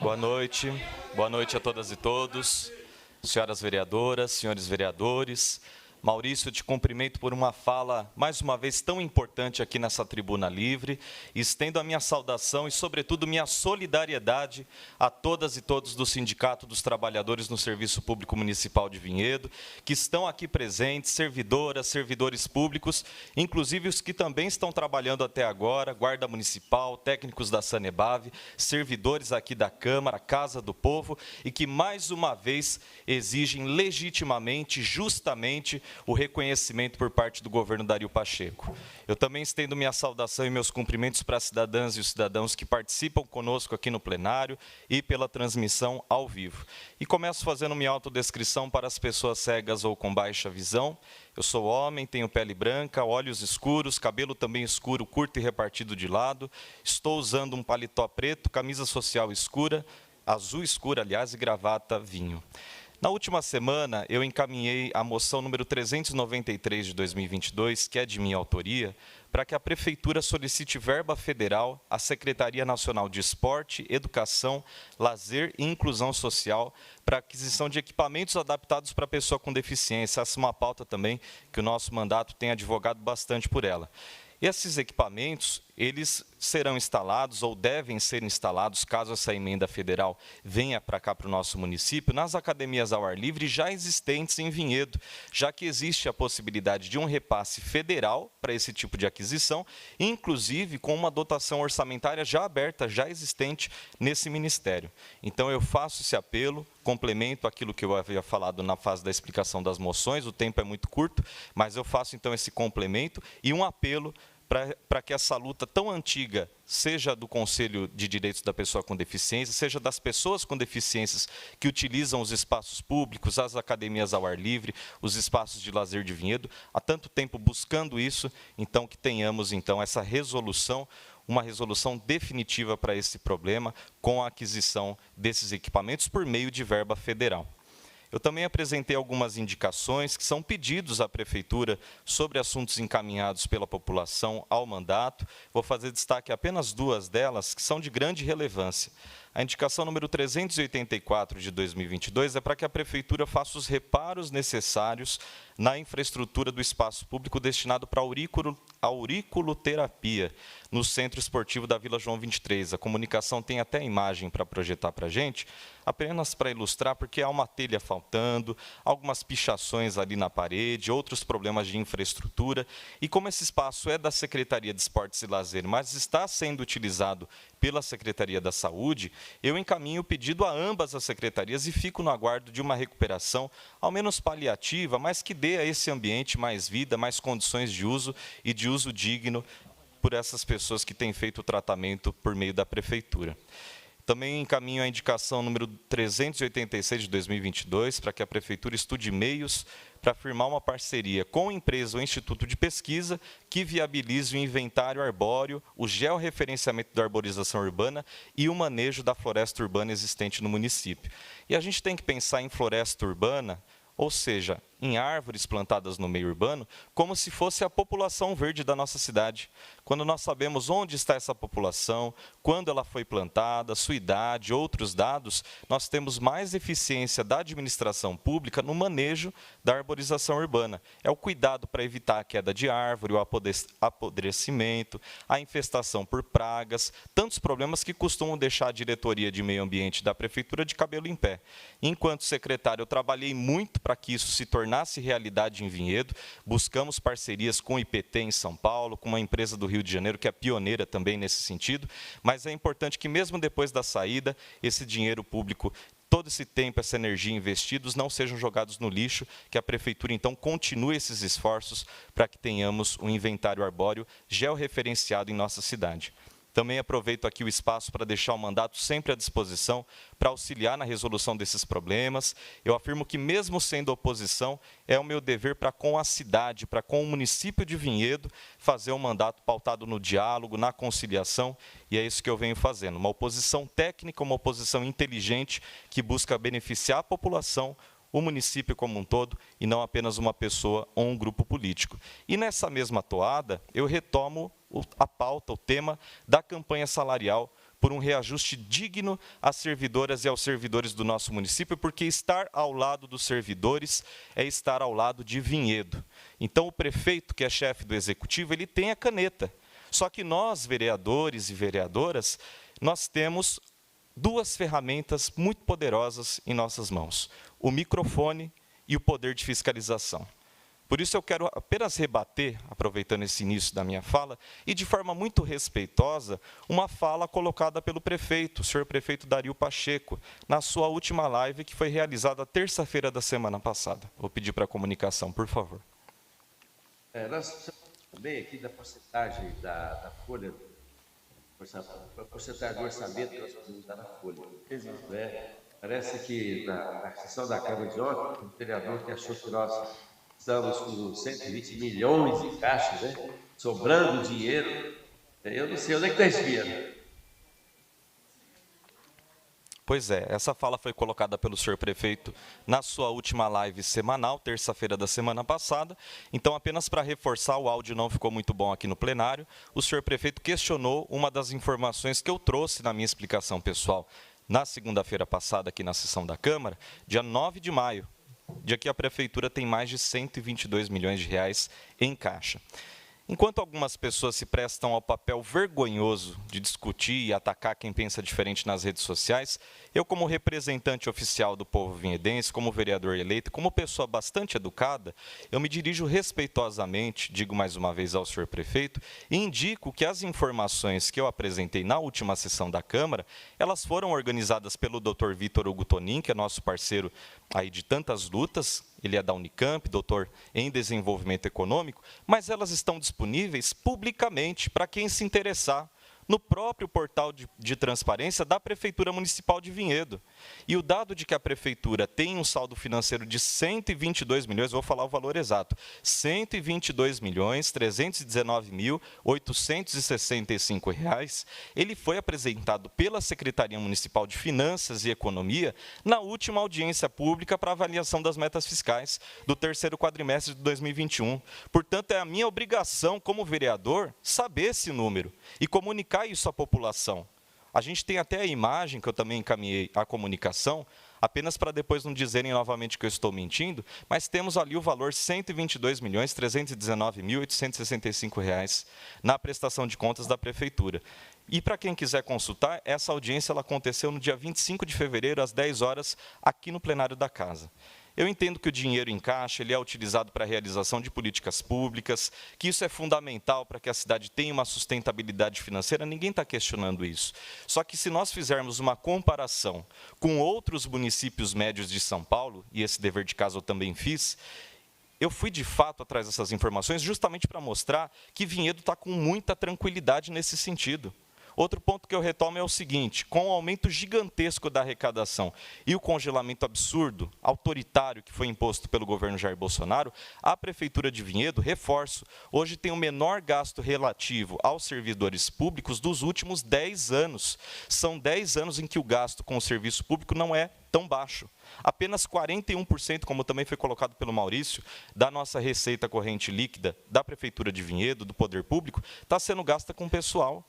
Boa noite a todas e todos, senhoras vereadoras, senhores vereadores. Maurício, eu te cumprimento por uma fala, mais uma vez, tão importante aqui nessa tribuna livre. Estendo a minha saudação e, sobretudo, minha solidariedade a todas e todos do Sindicato dos Trabalhadores no Serviço Público Municipal de Vinhedo, que estão aqui presentes, servidoras, servidores públicos, inclusive os que também estão trabalhando até agora, Guarda Municipal, técnicos da Sanebave, servidores aqui da Câmara, Casa do Povo, e que, mais uma vez, exigem legitimamente, justamente, o reconhecimento por parte do governo Dario Pacheco. Eu também estendo minha saudação e meus cumprimentos para as cidadãs e os cidadãos que participam conosco aqui no plenário e pela transmissão ao vivo. E começo fazendo minha autodescrição para as pessoas cegas ou com baixa visão. Eu sou homem, tenho pele branca, olhos escuros, cabelo também escuro, curto e repartido de lado. Estou usando um paletó preto, camisa social escura, azul escura, aliás, e gravata vinho. Na última semana, eu encaminhei a moção número 393 de 2022, que é de minha autoria, para que a Prefeitura solicite verba federal à Secretaria Nacional de Esporte, Educação, Lazer e Inclusão Social para aquisição de equipamentos adaptados para a pessoa com deficiência. Essa é uma pauta também que o nosso mandato tem advogado bastante por ela. Esses equipamentos, eles serão instalados ou devem ser instalados, caso essa emenda federal venha para cá, para o nosso município, nas academias ao ar livre já existentes em Vinhedo, já que existe a possibilidade de um repasse federal para esse tipo de aquisição, inclusive com uma dotação orçamentária já aberta, já existente nesse ministério. Então, eu faço esse apelo, complemento aquilo que eu havia falado na fase da explicação das moções, o tempo é muito curto, mas eu faço, então, esse complemento e um apelo para que essa luta tão antiga, seja do Conselho de Direitos da Pessoa com Deficiência, seja das pessoas com deficiências que utilizam os espaços públicos, as academias ao ar livre, os espaços de lazer de Vinhedo, há tanto tempo buscando isso, então que tenhamos então essa resolução, uma resolução definitiva para esse problema, com a aquisição desses equipamentos por meio de verba federal. Eu também apresentei algumas indicações que são pedidos à Prefeitura sobre assuntos encaminhados pela população ao mandato. Vou fazer destaque apenas duas delas, que são de grande relevância. A indicação número 384 de 2022 é para que a Prefeitura faça os reparos necessários na infraestrutura do espaço público destinado para a auriculoterapia no Centro Esportivo da Vila João 23. A comunicação tem até a imagem para projetar para a gente, apenas para ilustrar, porque há uma telha faltando, algumas pichações ali na parede, outros problemas de infraestrutura, e como esse espaço é da Secretaria de Esportes e Lazer, mas está sendo utilizado pela Secretaria da Saúde, eu encaminho o pedido a ambas as secretarias e fico no aguardo de uma recuperação, ao menos paliativa, mas que dê a esse ambiente mais vida, mais condições de uso e de uso digno por essas pessoas que têm feito o tratamento por meio da Prefeitura. Também encaminho a indicação número 386 de 2022 para que a Prefeitura estude meios para firmar uma parceria com a empresa ou instituto de pesquisa que viabilize o inventário arbóreo, o georreferenciamento da arborização urbana e o manejo da floresta urbana existente no município. E a gente tem que pensar em floresta urbana, ou seja, em árvores plantadas no meio urbano, como se fosse a população verde da nossa cidade. Quando nós sabemos onde está essa população, quando ela foi plantada, sua idade, outros dados, nós temos mais eficiência da administração pública no manejo da arborização urbana. É o cuidado para evitar a queda de árvore, o apodrecimento, a infestação por pragas, tantos problemas que costumam deixar a diretoria de meio ambiente da Prefeitura de cabelo em pé. Enquanto secretário, eu trabalhei muito para que isso se tornasse realidade em Vinhedo, buscamos parcerias com o IPT em São Paulo, com uma empresa do Rio de Janeiro, que é pioneira também nesse sentido, mas é importante que mesmo depois da saída, esse dinheiro público, todo esse tempo, essa energia investidos, não sejam jogados no lixo, que a Prefeitura, então, continue esses esforços para que tenhamos um inventário arbóreo georreferenciado em nossa cidade. Também aproveito aqui o espaço para deixar o mandato sempre à disposição para auxiliar na resolução desses problemas. Eu afirmo que, mesmo sendo oposição, é o meu dever para com a cidade, para com o município de Vinhedo, fazer um mandato pautado no diálogo, na conciliação, e é isso que eu venho fazendo. Uma oposição técnica, uma oposição inteligente, que busca beneficiar a população, o município como um todo, e não apenas uma pessoa ou um grupo político. E nessa mesma toada, eu retomo a pauta, o tema da campanha salarial por um reajuste digno às servidoras e aos servidores do nosso município, porque estar ao lado dos servidores é estar ao lado de Vinhedo. Então, o prefeito, que é chefe do executivo, ele tem a caneta. Só que nós, vereadores e vereadoras, nós temos duas ferramentas muito poderosas em nossas mãos: o microfone e o poder de fiscalização. Por isso eu quero apenas rebater, aproveitando esse início da minha fala, e de forma muito respeitosa, uma fala colocada pelo prefeito, o senhor prefeito Dario Pacheco, na sua última live, que foi realizada terça-feira da semana passada. Vou pedir para a comunicação, por favor. Nós precisamos também aqui da porcentagem da folha, a porcentagem do orçamento que nós podemos dar na folha. Parece que na sessão da Câmara de ontem, o vereador que achou que nós estamos com 120 milhões em caixa, né? Sobrando dinheiro. Eu não sei onde é que está esse dinheiro. Pois é, essa fala foi colocada pelo senhor prefeito na sua última live semanal, terça-feira da semana passada. Então, apenas para reforçar, o áudio não ficou muito bom aqui no plenário, o senhor prefeito questionou uma das informações que eu trouxe na minha explicação pessoal na segunda-feira passada, aqui na sessão da Câmara, dia 9 de maio, dia que a prefeitura tem mais de 122 milhões de reais em caixa. Enquanto algumas pessoas se prestam ao papel vergonhoso de discutir e atacar quem pensa diferente nas redes sociais, eu, como representante oficial do povo vinhedense, como vereador eleito, como pessoa bastante educada, eu me dirijo respeitosamente, digo mais uma vez ao senhor prefeito, e indico que as informações que eu apresentei na última sessão da Câmara, elas foram organizadas pelo Dr. Vitor Hugo Tonin, que é nosso parceiro aí de tantas lutas. Ele é da Unicamp, doutor em desenvolvimento econômico, mas elas estão disponíveis publicamente para quem se interessar, no próprio portal de transparência da Prefeitura Municipal de Vinhedo. E o dado de que a Prefeitura tem um saldo financeiro de 122 milhões, vou falar o valor exato, 122.319.865 reais, ele foi apresentado pela Secretaria Municipal de Finanças e Economia na última audiência pública para avaliação das metas fiscais do terceiro quadrimestre de 2021. Portanto, é a minha obrigação, como vereador, saber esse número e comunicar isso à população. A gente tem até a imagem, que eu também encaminhei à comunicação, apenas para depois não dizerem novamente que eu estou mentindo, mas temos ali o valor R$ 122.319.865 reais na prestação de contas da Prefeitura. E para quem quiser consultar, essa audiência ela aconteceu no dia 25 de fevereiro, às 10 horas, aqui no plenário da Casa. Eu entendo que o dinheiro em caixa ele é utilizado para a realização de políticas públicas, que isso é fundamental para que a cidade tenha uma sustentabilidade financeira, ninguém está questionando isso. Só que se nós fizermos uma comparação com outros municípios médios de São Paulo, e esse dever de casa eu também fiz, eu fui de fato atrás dessas informações justamente para mostrar que Vinhedo está com muita tranquilidade nesse sentido. Outro ponto que eu retomo é o seguinte: com o aumento gigantesco da arrecadação e o congelamento absurdo, autoritário, que foi imposto pelo governo Jair Bolsonaro, a Prefeitura de Vinhedo, reforço, hoje tem o menor gasto relativo aos servidores públicos dos últimos 10 anos. São 10 anos em que o gasto com o serviço público não é tão baixo. Apenas 41%, como também foi colocado pelo Maurício, da nossa receita corrente líquida da Prefeitura de Vinhedo, do Poder Público, está sendo gasta com pessoal.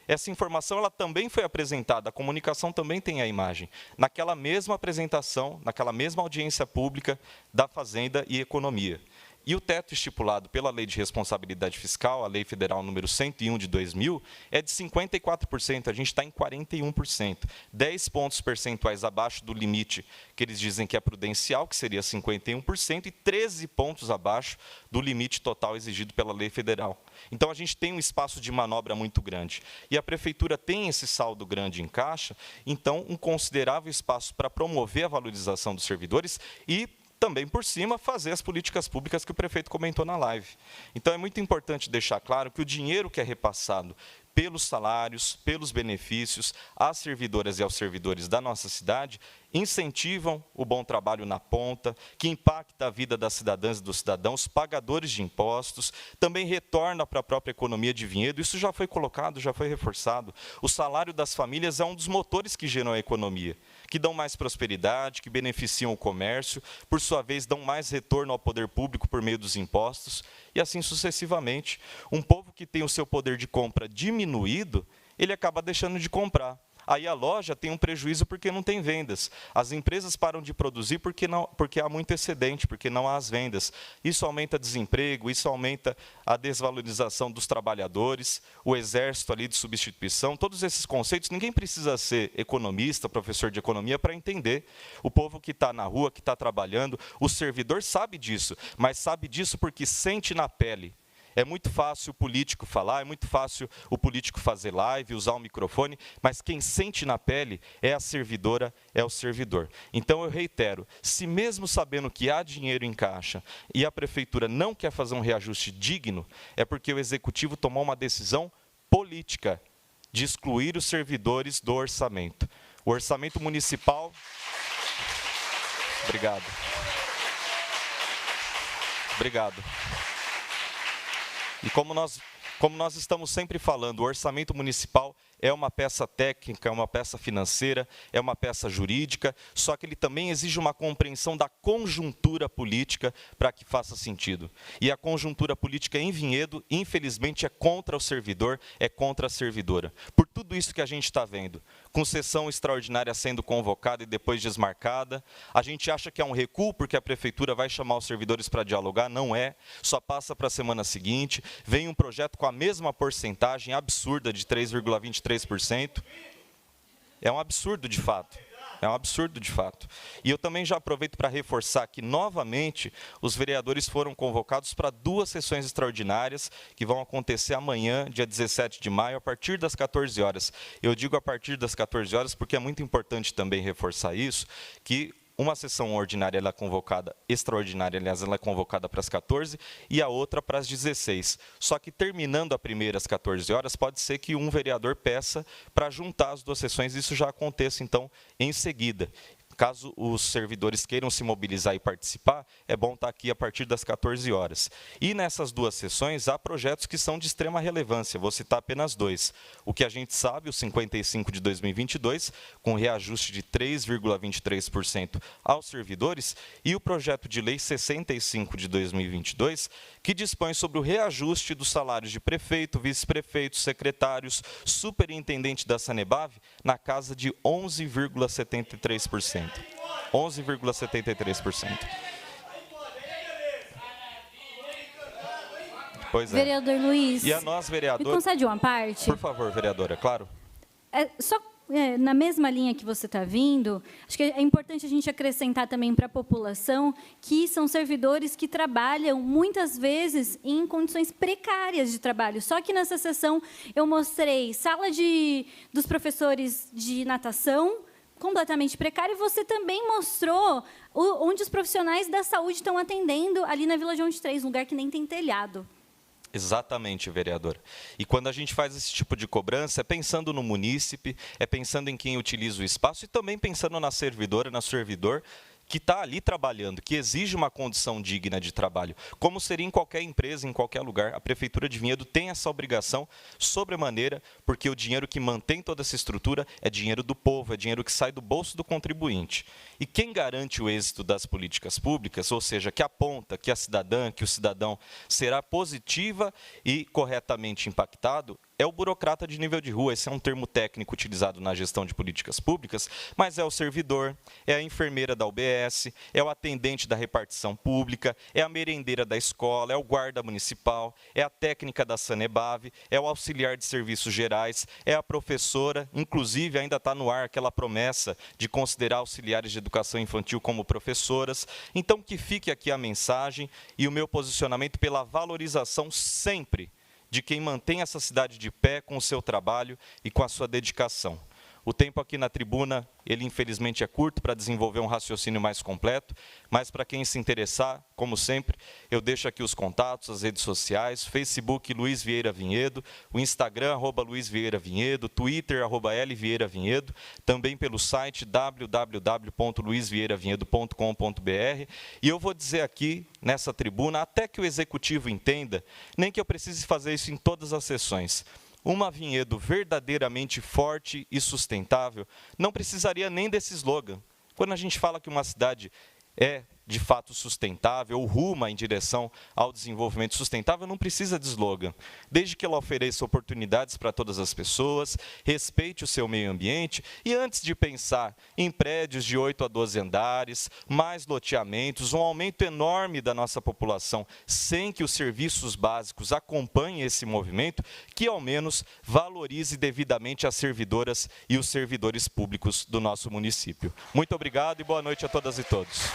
Essa informação ela também foi apresentada, a comunicação também tem a imagem, naquela mesma apresentação, naquela mesma audiência pública da Fazenda e Economia. E o teto estipulado pela Lei de Responsabilidade Fiscal, a Lei Federal número 101 de 2000, é de 54%, a gente está em 41%, 10 pontos percentuais abaixo do limite que eles dizem que é prudencial, que seria 51%, e 13 pontos abaixo do limite total exigido pela Lei Federal. Então, a gente tem um espaço de manobra muito grande. E a Prefeitura tem esse saldo grande em caixa, então, um considerável espaço para promover a valorização dos servidores e também, por cima, fazer as políticas públicas que o prefeito comentou na live. Então, é muito importante deixar claro que o dinheiro que é repassado pelos salários, pelos benefícios, às servidoras e aos servidores da nossa cidade, incentivam o bom trabalho na ponta, que impacta a vida das cidadãs e dos cidadãos, pagadores de impostos, também retorna para a própria economia de Vinhedo. Isso já foi colocado, já foi reforçado. O salário das famílias é um dos motores que geram a economia, que dão mais prosperidade, que beneficiam o comércio, por sua vez, dão mais retorno ao poder público por meio dos impostos, e assim sucessivamente. Um povo que tem o seu poder de compra diminuído, ele acaba deixando de comprar. Aí a loja tem um prejuízo porque não tem vendas. As empresas param de produzir porque há muito excedente, porque não há as vendas. Isso aumenta desemprego, isso aumenta a desvalorização dos trabalhadores, o exército ali de substituição. Todos esses conceitos, ninguém precisa ser economista, professor de economia, para entender. O povo que está na rua, que está trabalhando, o servidor sabe disso, mas sabe disso porque sente na pele. É muito fácil o político falar, é muito fácil o político fazer live, usar um microfone, mas quem sente na pele é a servidora, é o servidor. Então, eu reitero, se mesmo sabendo que há dinheiro em caixa e a prefeitura não quer fazer um reajuste digno, é porque o executivo tomou uma decisão política de excluir os servidores do orçamento. O orçamento municipal... Obrigado. Obrigado. E como nós estamos sempre falando, o orçamento municipal é uma peça técnica, é uma peça financeira, é uma peça jurídica, só que ele também exige uma compreensão da conjuntura política para que faça sentido. E a conjuntura política em Vinhedo, infelizmente, é contra o servidor, é contra a servidora. Por tudo isso que a gente está vendo, com sessão extraordinária sendo convocada e depois desmarcada, a gente acha que é um recuo porque a prefeitura vai chamar os servidores para dialogar, não é, só passa para a semana seguinte, vem um projeto com a mesma porcentagem absurda de 3,23%. É um absurdo de fato. É um absurdo de fato. E eu também já aproveito para reforçar que, novamente, os vereadores foram convocados para 2 sessões extraordinárias que vão acontecer amanhã, dia 17 de maio, a partir das 14 horas. Eu digo a partir das 14 horas porque é muito importante também reforçar isso, que uma sessão ordinária ela é convocada, extraordinária, aliás, ela é convocada para as 14 e a outra para as 16. Só que terminando a primeira às 14 horas, pode ser que um vereador peça para juntar as 2 sessões, isso já aconteça, então, em seguida. Caso os servidores queiram se mobilizar e participar, é bom estar aqui a partir das 14 horas. E nessas 2 sessões, há projetos que são de extrema relevância, vou citar apenas 2. O que a gente sabe, o 55 de 2022, com reajuste de 3,23% aos servidores, e o projeto de lei 65 de 2022, que dispõe sobre o reajuste dos salários de prefeito, vice-prefeito, secretários, superintendente da Sanebave, na casa de 11,73%. 11,73%. Pois é. Vereador Luiz, e a nós, vereador... me concede uma parte? Por favor, vereadora, claro. Na mesma linha que você está vindo, acho que é importante a gente acrescentar também para a população que são servidores que trabalham, muitas vezes, em condições precárias de trabalho. Só que nessa sessão eu mostrei sala dos professores de natação, completamente precário, e você também mostrou onde os profissionais da saúde estão atendendo, ali na Vila João de Três, um lugar que nem tem telhado. Exatamente, vereador. E quando a gente faz esse tipo de cobrança, é pensando no munícipe, é pensando em quem utiliza o espaço e também pensando na servidora, no servidor, que está ali trabalhando, que exige uma condição digna de trabalho, como seria em qualquer empresa, em qualquer lugar. A Prefeitura de Vinhedo tem essa obrigação sobremaneira, porque o dinheiro que mantém toda essa estrutura é dinheiro do povo, é dinheiro que sai do bolso do contribuinte. E quem garante o êxito das políticas públicas, ou seja, que aponta que a cidadã, que o cidadão será positiva e corretamente impactado, é o burocrata de nível de rua. Esse é um termo técnico utilizado na gestão de políticas públicas, mas é o servidor, é a enfermeira da UBS, é o atendente da repartição pública, é a merendeira da escola, é o guarda municipal, é a técnica da Sanebave, é o auxiliar de serviços gerais, é a professora, inclusive ainda está no ar aquela promessa de considerar auxiliares de educação infantil como professoras. Então, que fique aqui a mensagem e o meu posicionamento pela valorização sempre de quem mantém essa cidade de pé com o seu trabalho e com a sua dedicação. O tempo aqui na tribuna, ele infelizmente é curto para desenvolver um raciocínio mais completo, mas para quem se interessar, como sempre, eu deixo aqui os contatos, as redes sociais, Facebook Luiz Vieira Vinhedo, o Instagram @Luiz Vieira Vinhedo, Twitter @LVieiraVinhedo, também pelo site www.luizvieiravinhedo.com.br. E eu vou dizer aqui, nessa tribuna, até que o Executivo entenda, nem que eu precise fazer isso em todas as sessões, uma Vinhedo verdadeiramente forte e sustentável não precisaria nem desse slogan. Quando a gente fala que uma cidade é de fato sustentável, ou ruma em direção ao desenvolvimento sustentável, não precisa de slogan. Desde que ela ofereça oportunidades para todas as pessoas, respeite o seu meio ambiente e antes de pensar em prédios de 8 a 12 andares, mais loteamentos, um aumento enorme da nossa população, sem que os serviços básicos acompanhem esse movimento, que ao menos valorize devidamente as servidoras e os servidores públicos do nosso município. Muito obrigado e boa noite a todas e todos.